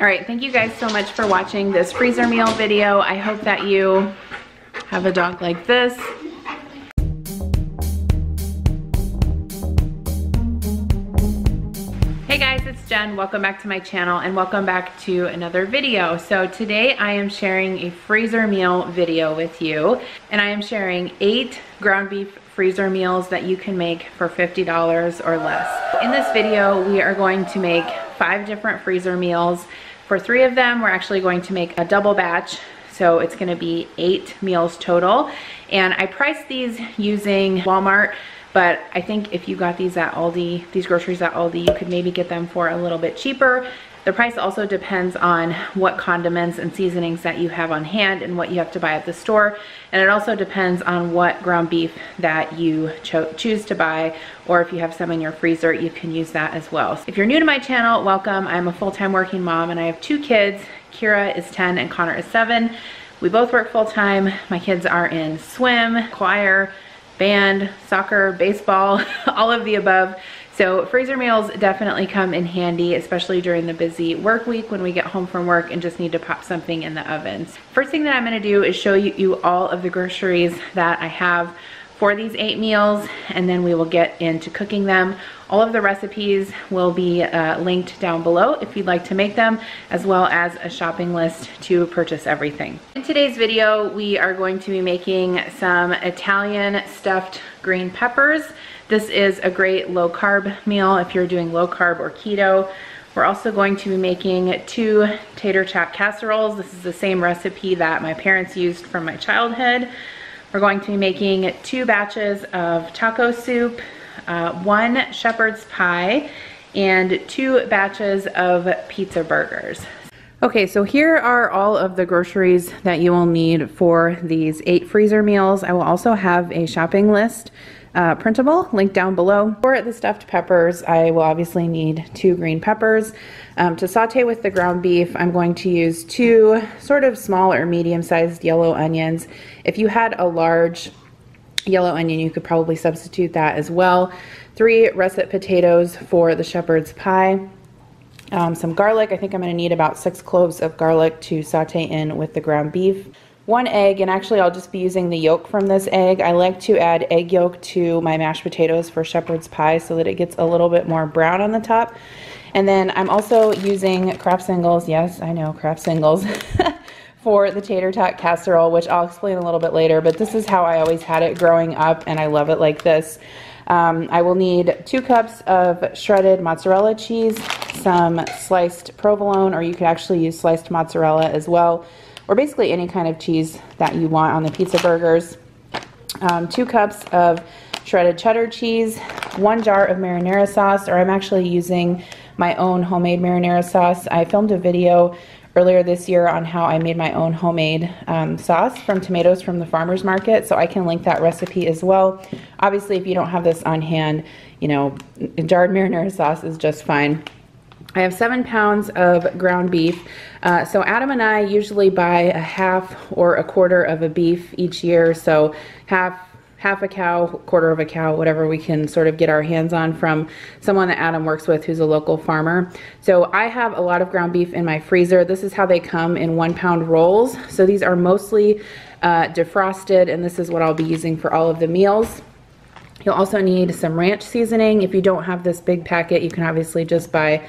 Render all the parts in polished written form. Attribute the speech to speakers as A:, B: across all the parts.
A: All right, thank you guys so much for watching this freezer meal video. I hope that you have a dog like this. Hey guys, it's Jen. Welcome back to my channel and welcome back to another video. So today I am sharing a freezer meal video with you, and I am sharing 8 ground beef freezer meals that you can make for $50 or less. In this video, we are going to make 5 different freezer meals. For 3 of them, we're actually going to make a double batch. So it's gonna be 8 meals total. And I priced these using Walmart, but I think if you got these at Aldi, these groceries at Aldi, you could maybe get them for a little bit cheaper. The price also depends on what condiments and seasonings that you have on hand and what you have to buy at the store. And it also depends on what ground beef that you choose to buy, or if you have some in your freezer, you can use that as well. If you're new to my channel, welcome. I'm a full-time working mom and I have 2 kids. Kira is 10 and Connor is 7. We both work full-time. My kids are in swim, choir, band, soccer, baseball, all of the above. So freezer meals definitely come in handy, especially during the busy work week when we get home from work and just need to pop something in the ovens. First thing that I'm gonna do is show you all of the groceries that I have for these 8 meals, and then we will get into cooking them. All of the recipes will be linked down below if you'd like to make them, as well as a shopping list to purchase everything. In today's video, we are going to be making some Italian stuffed green peppers. This is a great low carb meal if you're doing low carb or keto. We're also going to be making 2 tater chop casseroles. This is the same recipe that my parents used from my childhood. We're going to be making 2 batches of taco soup, 1 shepherd's pie, and 2 batches of pizza burgers. Okay, so here are all of the groceries that you will need for these 8 freezer meals. I will also have a shopping list printable, linked down below. For the stuffed peppers, I will obviously need 2 green peppers. To saute with the ground beef, I'm going to use 2 sort of small or medium-sized yellow onions. If you had a large yellow onion, you could probably substitute that as well. 3 russet potatoes for the shepherd's pie. Some garlic. I think I'm going to need about 6 cloves of garlic to saute in with the ground beef. 1 egg, and actually I'll just be using the yolk from this egg. I like to add egg yolk to my mashed potatoes for shepherd's pie so that it gets a little bit more brown on the top. And then I'm also using Kraft singles, yes, I know, Kraft singles, for the tater tot casserole, which I'll explain a little bit later, but this is how I always had it growing up, and I love it like this. I will need 2 cups of shredded mozzarella cheese, some sliced provolone, or you could actually use sliced mozzarella as well, or basically any kind of cheese that you want on the pizza burgers. 2 cups of shredded cheddar cheese, 1 jar of marinara sauce, or I'm actually using my own homemade marinara sauce. I filmed a video earlier this year on how I made my own homemade sauce from tomatoes from the farmer's market, so I can link that recipe as well. Obviously, if you don't have this on hand, you know, jarred marinara sauce is just fine. I have 7 pounds of ground beef. So Adam and I usually buy a half or a quarter of a beef each year. So half a cow, quarter of a cow, whatever we can sort of get our hands on from someone that Adam works with who's a local farmer. So I have a lot of ground beef in my freezer. This is how they come in 1-pound rolls. So these are mostly defrosted, and this is what I'll be using for all of the meals. You'll also need some ranch seasoning. If you don't have this big packet, you can obviously just buy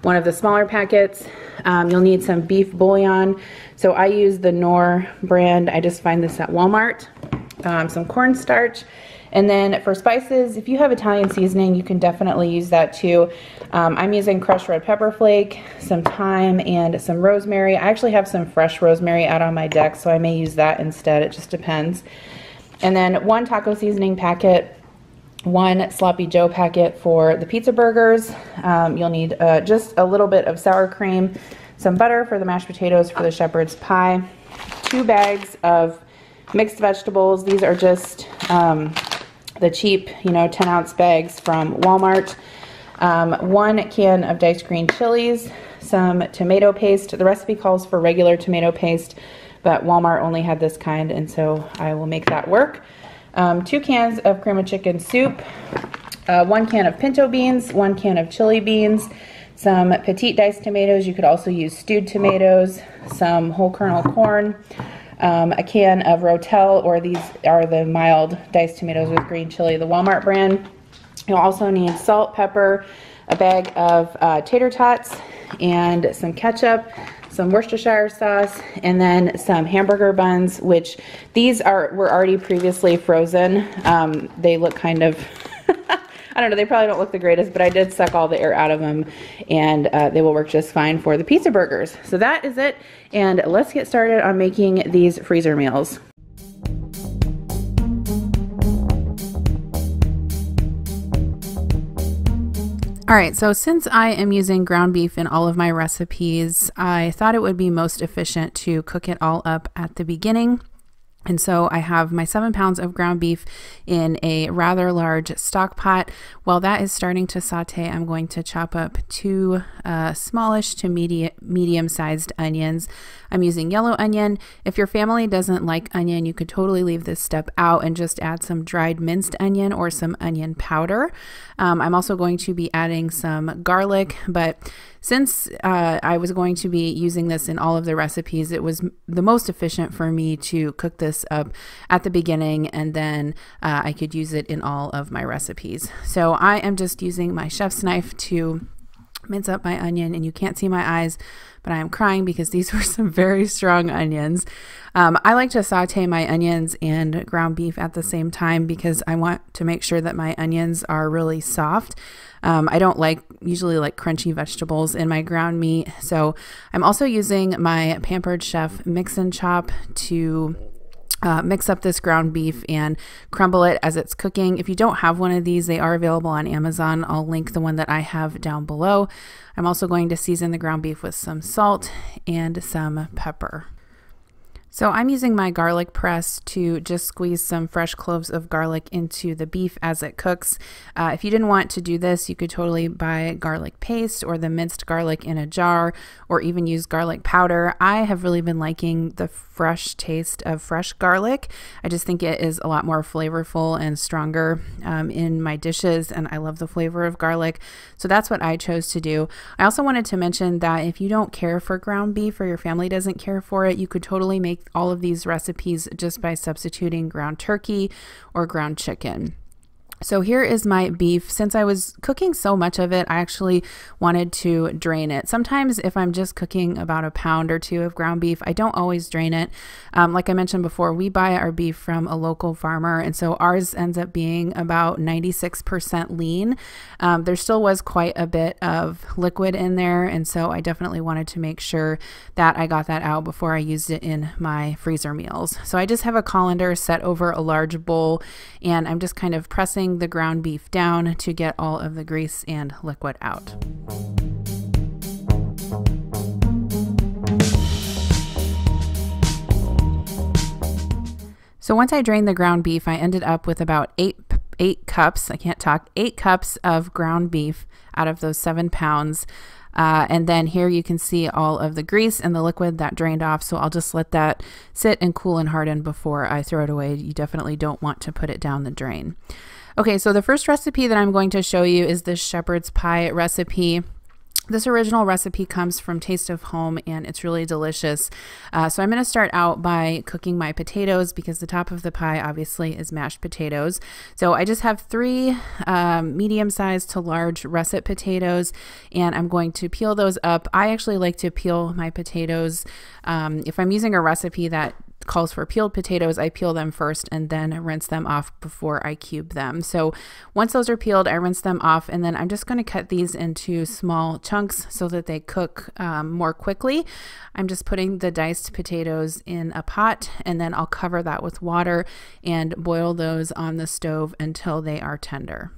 A: one of the smaller packets. You'll need some beef bouillon. So I use the Knorr brand. I just find this at Walmart. Some cornstarch. And then for spices, if you have Italian seasoning, you can definitely use that too. I'm using crushed red pepper flake, some thyme, and some rosemary. I actually have some fresh rosemary out on my deck, so I may use that instead. It just depends. And then 1 taco seasoning packet, 1 sloppy joe packet for the pizza burgers. You'll need just a little bit of sour cream, some butter for the mashed potatoes for the shepherd's pie, 2 bags of mixed vegetables. These are just the cheap, you know, 10-ounce bags from Walmart. 1 can of diced green chilies, some tomato paste. The recipe calls for regular tomato paste, but Walmart only had this kind, and so I will make that work. 2 cans of cream of chicken soup, 1 can of pinto beans, 1 can of chili beans, some petite diced tomatoes. You could also use stewed tomatoes, some whole kernel corn, a can of Rotel, or these are the mild diced tomatoes with green chili, the Walmart brand. You'll also need salt, pepper, a bag of tater tots, and some ketchup, some Worcestershire sauce, and then some hamburger buns, which these were already previously frozen. They look kind of, I don't know, they probably don't look the greatest, but I did suck all the air out of them, and they will work just fine for the pizza burgers. So that is it, and let's get started on making these freezer meals. All right, so since I am using ground beef in all of my recipes, I thought it would be most efficient to cook it all up at the beginning. And so I have my 7 pounds of ground beef in a rather large stock pot. While that is starting to saute, I'm going to chop up 2 smallish to medium-sized onions. I'm using yellow onion. If your family doesn't like onion, you could totally leave this step out and just add some dried minced onion or some onion powder. I'm also going to be adding some garlic, but since I was going to be using this in all of the recipes, it was the most efficient for me to cook this up at the beginning, and then I could use it in all of my recipes. So I am just using my chef's knife to mince up my onion, and you can't see my eyes, but I am crying because these were some very strong onions. I like to saute my onions and ground beef at the same time because I want to make sure that my onions are really soft. I don't usually like crunchy vegetables in my ground meat. So I'm also using my Pampered Chef Mix and Chop to mix up this ground beef and crumble it as it's cooking. If you don't have one of these, they are available on Amazon. I'll link the one that I have down below. I'm also going to season the ground beef with some salt and some pepper. So I'm using my garlic press to just squeeze some fresh cloves of garlic into the beef as it cooks. If you didn't want to do this, you could totally buy garlic paste or the minced garlic in a jar, or even use garlic powder. I have really been liking the fresh taste of fresh garlic. I just think it is a lot more flavorful and stronger in my dishes, and I love the flavor of garlic. So that's what I chose to do. I also wanted to mention that if you don't care for ground beef, or your family doesn't care for it, you could totally make all of these recipes just by substituting ground turkey or ground chicken. So here is my beef. Since I was cooking so much of it, I actually wanted to drain it. Sometimes if I'm just cooking about a pound or 2 of ground beef, I don't always drain it. Like I mentioned before, we buy our beef from a local farmer, and so ours ends up being about 96% lean. There still was quite a bit of liquid in there, and so I definitely wanted to make sure that I got that out before I used it in my freezer meals. So I just have a colander set over a large bowl, and I'm just kind of pressing the ground beef down to get all of the grease and liquid out. So once I drained the ground beef, I ended up with about 8 cups, I can't talk, 8 cups of ground beef out of those 7 pounds. And then here you can see all of the grease and the liquid that drained off. So I'll just let that sit and cool and harden before I throw it away. You definitely don't want to put it down the drain. Okay, so the first recipe that I'm going to show you is this shepherd's pie recipe. This original recipe comes from Taste of Home, and it's really delicious. So I'm going to start out by cooking my potatoes, because the top of the pie obviously is mashed potatoes. So I just have 3 medium-sized to large russet potatoes, and I'm going to peel those up. I actually like to peel my potatoes. If I'm using a recipe that calls for peeled potatoes, I peel them first and then rinse them off before I cube them. So once those are peeled, I rinse them off, and then I'm just going to cut these into small chunks so that they cook more quickly. I'm just putting the diced potatoes in a pot, and then I'll cover that with water and boil those on the stove until they are tender.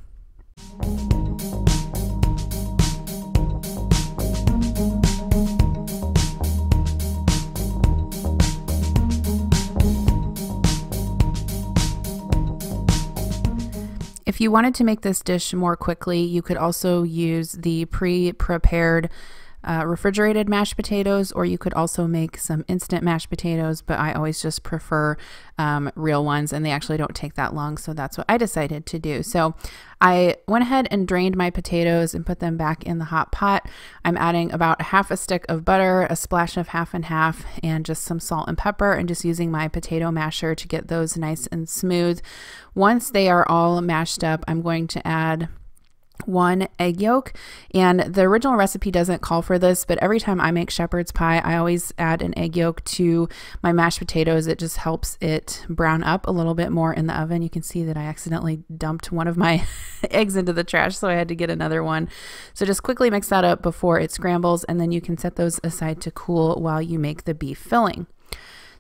A: If you wanted to make this dish more quickly, you could also use the pre-prepared refrigerated mashed potatoes, or you could also make some instant mashed potatoes, but I always just prefer real ones, and they actually don't take that long, so that's what I decided to do. So I went ahead and drained my potatoes and put them back in the hot pot. I'm adding about half a stick of butter, a splash of half and half, and just some salt and pepper, and just using my potato masher to get those nice and smooth. Once they are all mashed up, I'm going to add 1 egg yolk, and the original recipe doesn't call for this, but every time I make shepherd's pie, I always add an egg yolk to my mashed potatoes. It just helps it brown up a little bit more in the oven. You can see that I accidentally dumped one of my eggs into the trash, so I had to get another one. So just quickly mix that up before it scrambles, and then you can set those aside to cool while you make the beef filling.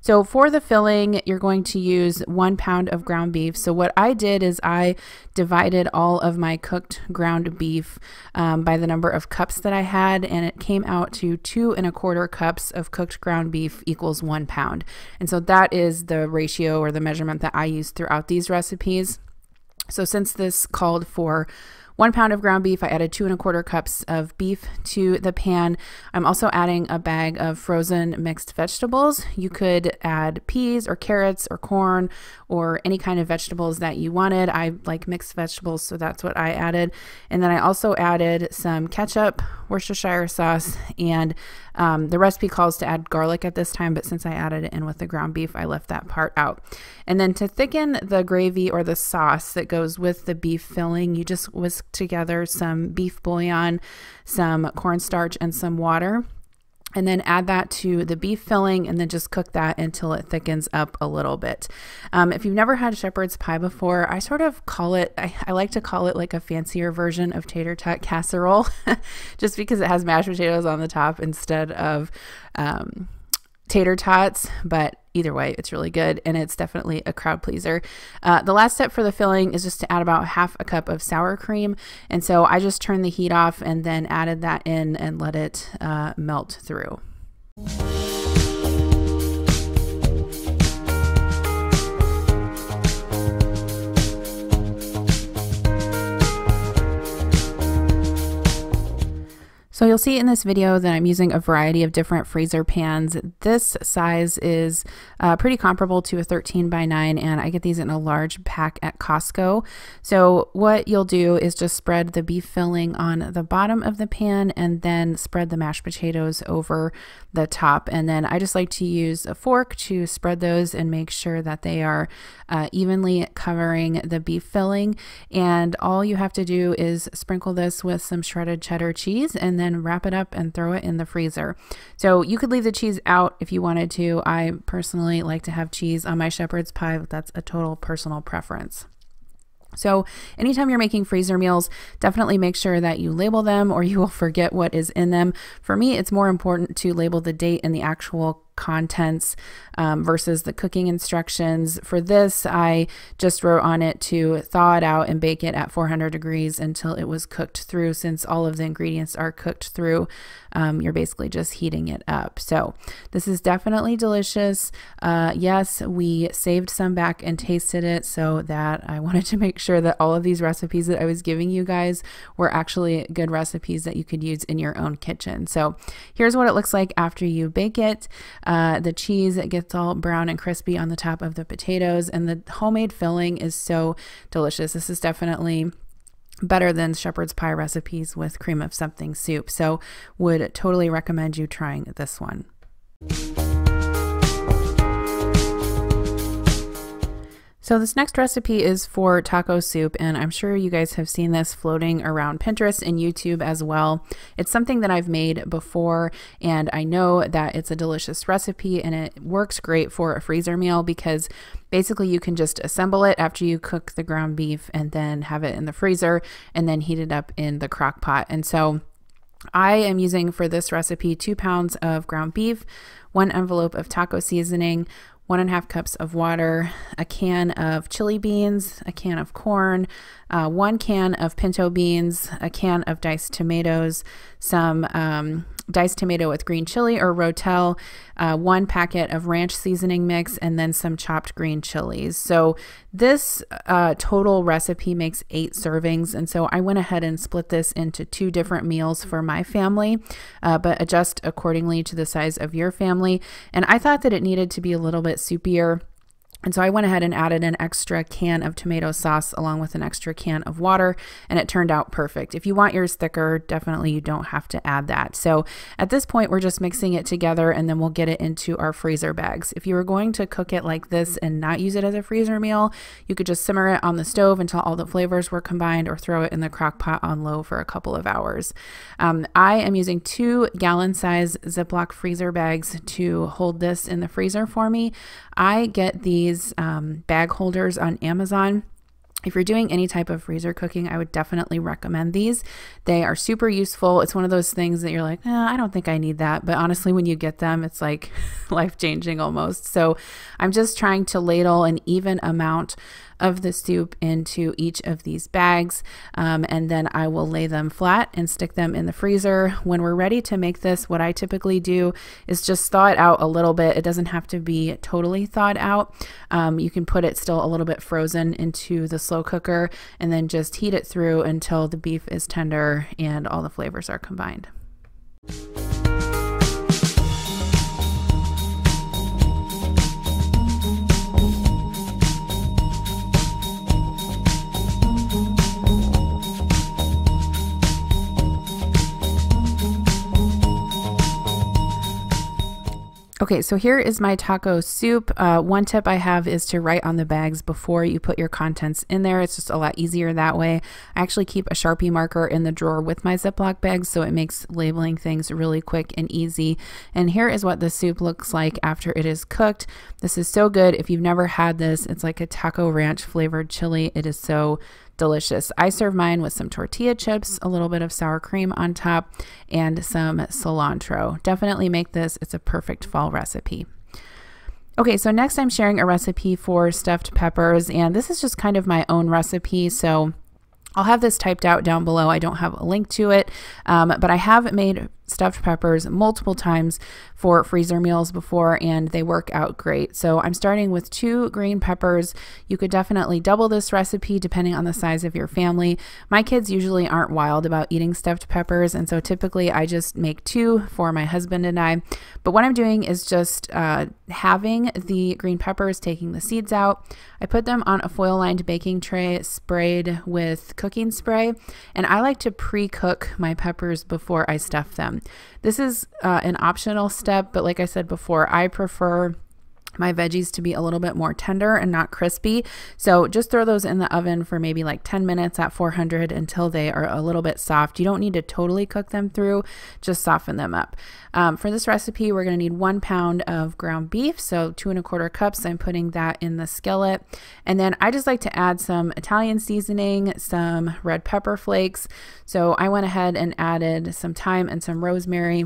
A: So for the filling, you're going to use 1 pound of ground beef. So what I did is I divided all of my cooked ground beef by the number of cups that I had, and it came out to 2 1/4 cups of cooked ground beef equals 1 pound. And so that is the ratio or the measurement that I use throughout these recipes. So since this called for 1 pound of ground beef, I added 2 1/4 cups of beef to the pan. I'm also adding a bag of frozen mixed vegetables. You could add peas or carrots or corn or any kind of vegetables that you wanted. I like mixed vegetables, so that's what I added. And then I also added some ketchup, Worcestershire sauce, and the recipe calls to add garlic at this time, but since I added it in with the ground beef, I left that part out. And then to thicken the gravy or the sauce that goes with the beef filling, you just whisk together some beef bouillon, some cornstarch, and some water, and then add that to the beef filling, and then just cook that until it thickens up a little bit. If you've never had shepherd's pie before, I sort of call it, I like to call it like a fancier version of tater tot casserole, just because it has mashed potatoes on the top instead of tater tots, but either way, it's really good, and it's definitely a crowd pleaser. The last step for the filling is just to add about half a cup of sour cream, and so I just turned the heat off and then added that in and let it melt through. So you'll see in this video that I'm using a variety of different freezer pans. This size is pretty comparable to a 13 by 9, and I get these in a large pack at Costco. So what you'll do is just spread the beef filling on the bottom of the pan and then spread the mashed potatoes over the top. And then I just like to use a fork to spread those and make sure that they are evenly covering the beef filling. And all you have to do is sprinkle this with some shredded cheddar cheese and then wrap it up and throw it in the freezer. So you could leave the cheese out if you wanted to. I personally like to have cheese on my shepherd's pie, but that's a total personal preference. So anytime you're making freezer meals, definitely make sure that you label them or you will forget what is in them. For me, it's more important to label the date and the actual contents versus the cooking instructions. For this, I just wrote on it to thaw it out and bake it at 400 degrees until it was cooked through. Since all of the ingredients are cooked through, you're basically just heating it up. So this is definitely delicious. Yes, we saved some back and tasted it, so that I wanted to make sure that all of these recipes that I was giving you guys were actually good recipes that you could use in your own kitchen. So here's what it looks like after you bake it. The cheese gets all brown and crispy on the top of the potatoes, and the homemade filling is so delicious. This is definitely better than shepherd's pie recipes with cream of something soup. So would totally recommend you trying this one. So this next recipe is for taco soup, and I'm sure you guys have seen this floating around Pinterest and YouTube as well. It's something that I've made before, and I know that it's a delicious recipe, and it works great for a freezer meal because basically you can just assemble it after you cook the ground beef and then have it in the freezer and then heat it up in the crock pot. And so I am using for this recipe 2 pounds of ground beef, 1 envelope of taco seasoning, 1.5 cups of water, a can of chili beans, a can of corn, 1 can of pinto beans, a can of diced tomatoes, some diced tomato with green chili or rotel, 1 packet of ranch seasoning mix, and then some chopped green chilies. So this total recipe makes 8 servings, and so I went ahead and split this into 2 different meals for my family, but adjust accordingly to the size of your family. And I thought that it needed to be a little bit soupier, and so I went ahead and added an extra can of tomato sauce along with an extra can of water, and it turned out perfect. If you want yours thicker, definitely you don't have to add that. So at this point, we're just mixing it together, and then we'll get it into our freezer bags. If you were going to cook it like this and not use it as a freezer meal, you could just simmer it on the stove until all the flavors were combined, or throw it in the crock pot on low for a couple of hours. I am using 2 gallon size Ziploc freezer bags to hold this in the freezer for me. I get these bag holders on Amazon. If you're doing any type of freezer cooking, I would definitely recommend these. They are super useful. It's one of those things that you're like, I don't think I need that. But honestly, when you get them, it's like life-changing almost. So I'm just trying to ladle an even amount of the soup into each of these bags, and then I will lay them flat and stick them in the freezer. When we're ready to make this, what I typically do is just thaw it out a little bit. It doesn't have to be totally thawed out. You can put it still a little bit frozen into the slow cooker, and then just heat it through until the beef is tender and all the flavors are combined. Okay, so here is my taco soup. One tip I have is to write on the bags before you put your contents in there. It's just a lot easier that way. I actually keep a Sharpie marker in the drawer with my Ziploc bags, so it makes labeling things really quick and easy. And here is what the soup looks like after it is cooked. This is so good. If you've never had this, it's like a taco ranch flavored chili. It is so delicious. I serve mine with some tortilla chips, a little bit of sour cream on top, and some cilantro. Definitely make this. It's a perfect fall recipe. Okay, so next I'm sharing a recipe for stuffed peppers, and this is just kind of my own recipe, so I'll have this typed out down below. I don't have a link to it, but I have made stuffed peppers multiple times for freezer meals before, and they work out great. So I'm starting with 2 green peppers. You could definitely double this recipe depending on the size of your family. My kids usually aren't wild about eating stuffed peppers, and so typically I just make 2 for my husband and I. But what I'm doing is just having the green peppers, taking the seeds out. I put them on a foil-lined baking tray sprayed with cooking spray, and I like to pre-cook my peppers before I stuff them. This is an optional step, but like I said before, I prefer my veggies to be a little bit more tender and not crispy. So just throw those in the oven for maybe like 10 minutes at 400 until they are a little bit soft. You don't need to totally cook them through, just soften them up. For this recipe, we're going to need 1 pound of ground beef, so 2 1/4 cups. I'm putting that in the skillet. And then I just like to add some Italian seasoning, some red pepper flakes. So I went ahead and added some thyme and some rosemary.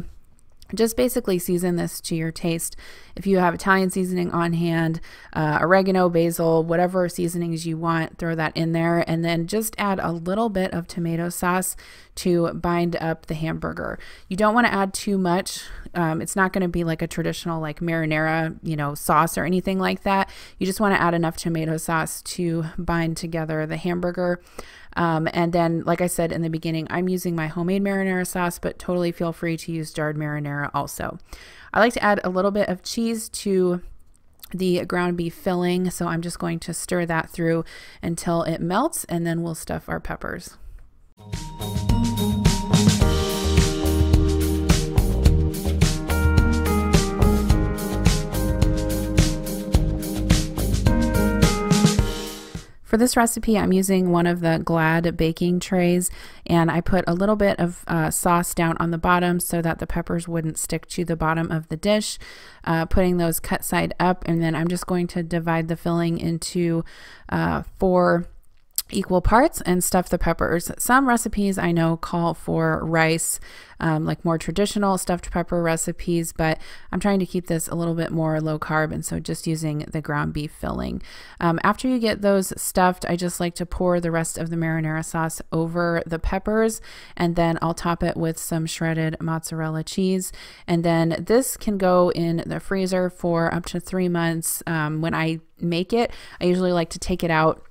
A: Just basically season this to your taste. If you have Italian seasoning on hand, oregano, basil, whatever seasonings you want, throw that in there, and then just add a little bit of tomato sauce to bind up the hamburger. You don't want to add too much. It's not going to be like a traditional like marinara, sauce or anything like that. You just want to add enough tomato sauce to bind together the hamburger. And then, like I said in the beginning, I'm using my homemade marinara sauce, but totally feel free to use jarred marinara also. I like to add a little bit of cheese to the ground beef filling, so I'm just going to stir that through until it melts, and then we'll stuff our peppers. For this recipe, I'm using one of the Glad baking trays, and I put a little bit of sauce down on the bottom so that the peppers wouldn't stick to the bottom of the dish, putting those cut side up, and then I'm just going to divide the filling into 4 equal parts and stuff the peppers. Some recipes I know call for rice, like more traditional stuffed pepper recipes, but I'm trying to keep this a little bit more low carb, and so just using the ground beef filling. After you get those stuffed, I just like to pour the rest of the marinara sauce over the peppers, and then I'll top it with some shredded mozzarella cheese. And then this can go in the freezer for up to 3 months. When I make it, I usually like to take it out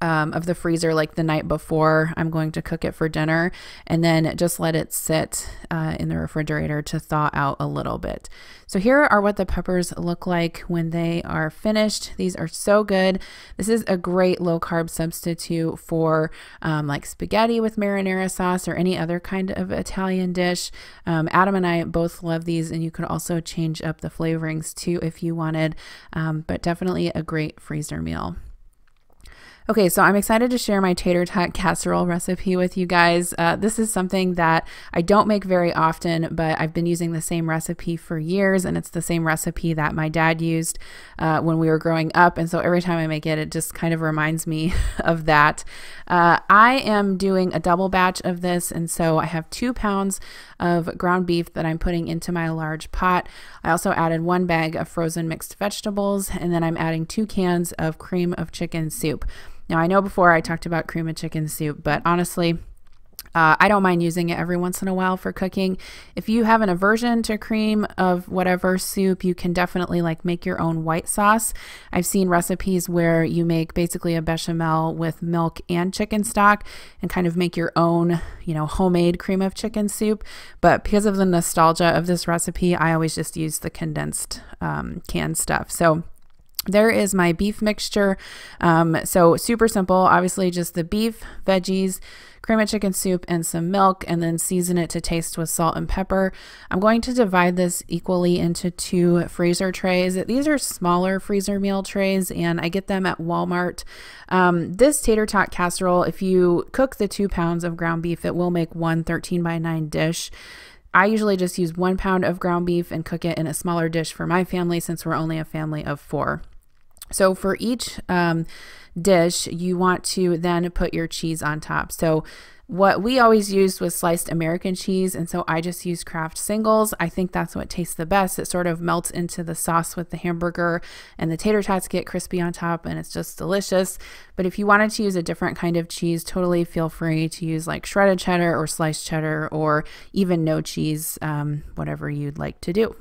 A: of the freezer like the night before I'm going to cook it for dinner, and then just let it sit in the refrigerator to thaw out a little bit. So here are what the peppers look like when they are finished. These are so good. This is a great low carb substitute for like spaghetti with marinara sauce or any other kind of Italian dish. Adam and I both love these, and you could also change up the flavorings too if you wanted, but definitely a great freezer meal. Okay, so I'm excited to share my tater tot casserole recipe with you guys. This is something that I don't make very often, but I've been using the same recipe for years, and it's the same recipe that my dad used when we were growing up. And so every time I make it, it just kind of reminds me of that. I am doing a double batch of this, and so I have 2 pounds of ground beef that I'm putting into my large pot. I also added 1 bag of frozen mixed vegetables, and then I'm adding 2 cans of cream of chicken soup. Now, I know before I talked about cream of chicken soup, but honestly, I don't mind using it every once in a while for cooking. If you have an aversion to cream of whatever soup, you can definitely like make your own white sauce. I've seen recipes where you make basically a bechamel with milk and chicken stock and kind of make your own, you know, homemade cream of chicken soup. But because of the nostalgia of this recipe, I always just use the condensed canned stuff. So there is my beef mixture. So super simple, obviously just the beef, veggies, cream of chicken soup, and some milk, and then season it to taste with salt and pepper. I'm going to divide this equally into 2 freezer trays. These are smaller freezer meal trays, and I get them at Walmart. This tater tot casserole, if you cook the 2 pounds of ground beef, it will make 1 13x9 dish. I usually just use 1 pound of ground beef and cook it in a smaller dish for my family, since we're only a family of 4. So for each dish, you want to then put your cheese on top. So what we always used was sliced American cheese, and so I just use Kraft singles. I think that's what tastes the best. It sort of melts into the sauce with the hamburger, and the tater tots get crispy on top, and it's just delicious. But if you wanted to use a different kind of cheese, totally feel free to use like shredded cheddar or sliced cheddar, or even no cheese, whatever you'd like to do.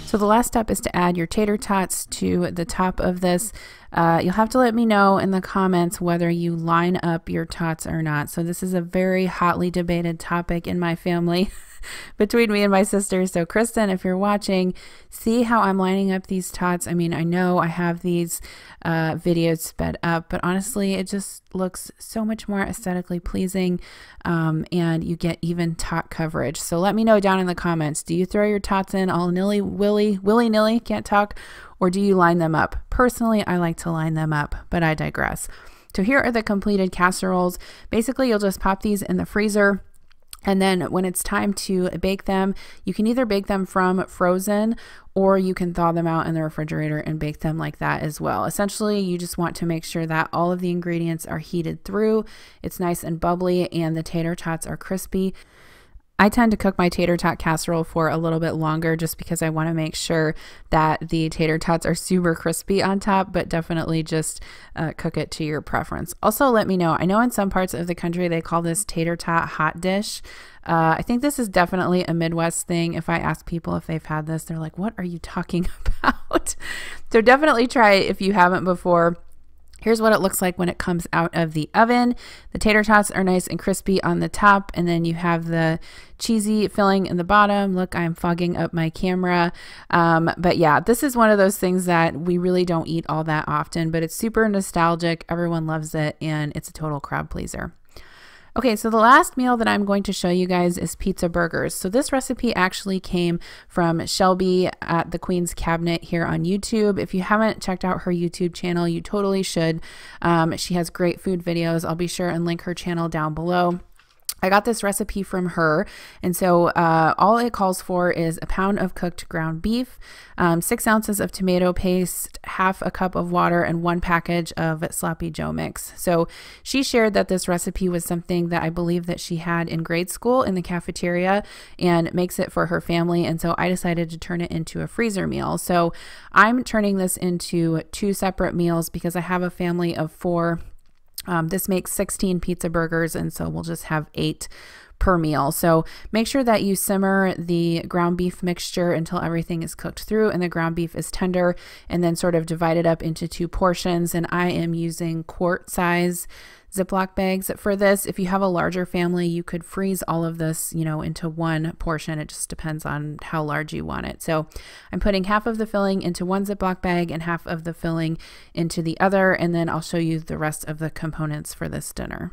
A: So the last step is to add your tater tots to the top of this. You'll have to let me know in the comments whether you line up your tots or not. So this is a very hotly debated topic in my family between me and my sister. So Kristen, if you're watching, see how I'm lining up these tots. I mean, I know I have these videos sped up, but honestly, it just looks so much more aesthetically pleasing, and you get even tot coverage. So let me know down in the comments, do you throw your tots in all willy-nilly, can't talk, or do you line them up? Personally, I like to line them up, but I digress. So here are the completed casseroles. Basically, you'll just pop these in the freezer, and then when it's time to bake them, you can either bake them from frozen, or you can thaw them out in the refrigerator and bake them like that as well. Essentially, you just want to make sure that all of the ingredients are heated through, it's nice and bubbly, and the tater tots are crispy. I tend to cook my tater tot casserole for a little bit longer just because I want to make sure that the tater tots are super crispy on top, but definitely just cook it to your preference. Also, let me know. I know in some parts of the country they call this tater tot hot dish. I think this is definitely a Midwest thing. If I ask people if they've had this, they're like, what are you talking about? So definitely try it if you haven't before. Here's what it looks like when it comes out of the oven. The tater tots are nice and crispy on the top, and then you have the cheesy filling in the bottom. Look, I'm fogging up my camera. But yeah, this is one of those things that we really don't eat all that often, but it's super nostalgic. Everyone loves it, and it's a total crowd pleaser. Okay, so the last meal that I'm going to show you guys is pizza burgers. So this recipe actually came from Shelby at the Queen's Cabinet here on YouTube. If you haven't checked out her YouTube channel, you totally should. She has great food videos. I'll be sure and link her channel down below. I got this recipe from her, and so all it calls for is a pound of cooked ground beef, 6 ounces of tomato paste, half a cup of water, and 1 package of sloppy Joe mix. So she shared that this recipe was something that I believe that she had in grade school in the cafeteria and makes it for her family, and so I decided to turn it into a freezer meal. So I'm turning this into 2 separate meals because I have a family of 4. This makes 16 pizza burgers, and so we'll just have 8 per meal. So make sure that you simmer the ground beef mixture until everything is cooked through and the ground beef is tender, and then sort of divide it up into 2 portions. And I am using quart size Ziploc bags for this. If you have a larger family, you could freeze all of this, you know, into 1 portion. It just depends on how large you want it. So I'm putting half of the filling into 1 Ziploc bag and half of the filling into the other, and then I'll show you the rest of the components for this dinner.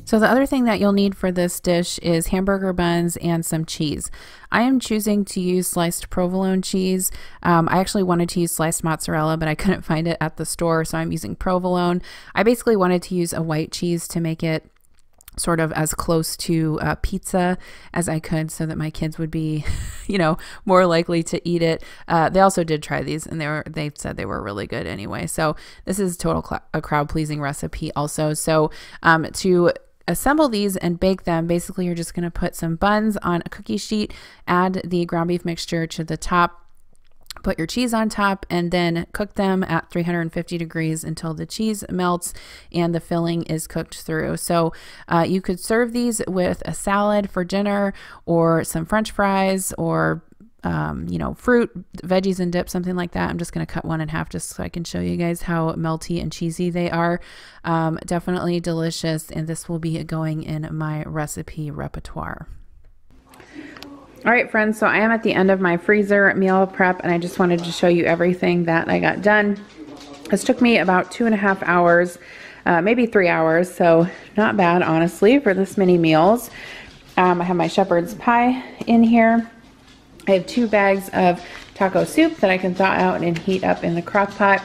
A: So the other thing that you'll need for this dish is hamburger buns and some cheese. I am choosing to use sliced provolone cheese. I actually wanted to use sliced mozzarella, but I couldn't find it at the store, so I'm using provolone. I basically wanted to use a white cheese to make it sort of as close to pizza as I could, so that my kids would be, you know, more likely to eat it. They also did try these, and they said they were really good anyway. So this is a crowd pleasing recipe also. So to assemble these and bake them, basically you're just going to put some buns on a cookie sheet, add the ground beef mixture to the top, put your cheese on top, and then cook them at 350 degrees until the cheese melts and the filling is cooked through. So you could serve these with a salad for dinner, or some French fries, or you know, fruit, veggies and dip, something like that. I'm just going to cut one in half just so I can show you guys how melty and cheesy they are. Definitely delicious, and this will be going in my recipe repertoire. All right, friends, so I am at the end of my freezer meal prep, and I just wanted to show you everything that I got done. This took me about 2.5 hours, maybe 3 hours, so not bad, honestly, for this many meals. I have my shepherd's pie in here. I have 2 bags of taco soup that I can thaw out and heat up in the crock pot,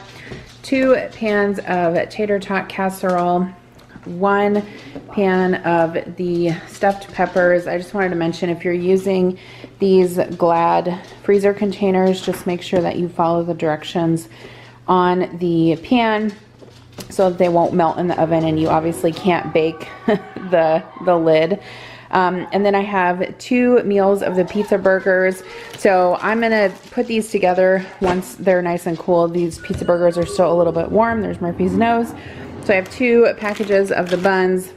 A: 2 pans of tater tot casserole, 1 pan of the stuffed peppers. I just wanted to mention, if you're using these Glad freezer containers, just make sure that you follow the directions on the pan so that they won't melt in the oven, and you obviously can't bake the lid. And then I have 2 meals of the pizza burgers. So I'm gonna put these together once they're nice and cool. These pizza burgers are still a little bit warm. There's Murphy's nose. So I have 2 packages of the buns,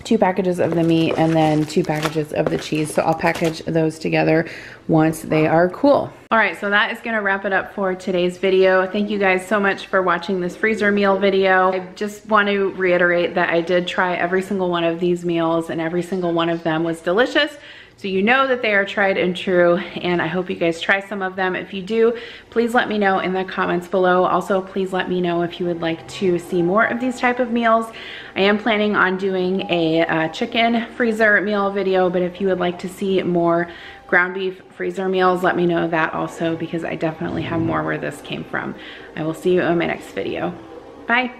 A: 2 packages of the meat, and then 2 packages of the cheese. So I'll package those together once they are cool. All right, so that is gonna wrap it up for today's video. Thank you guys so much for watching this freezer meal video. I just want to reiterate that I did try every single one of these meals, and every single one of them was delicious. So you know that they are tried and true, and I hope you guys try some of them. If you do, please let me know in the comments below. Also, please let me know if you would like to see more of these type of meals. I am planning on doing a chicken freezer meal video, but if you would like to see more ground beef freezer meals, let me know that also, because I definitely have more where this came from. I will see you in my next video. Bye.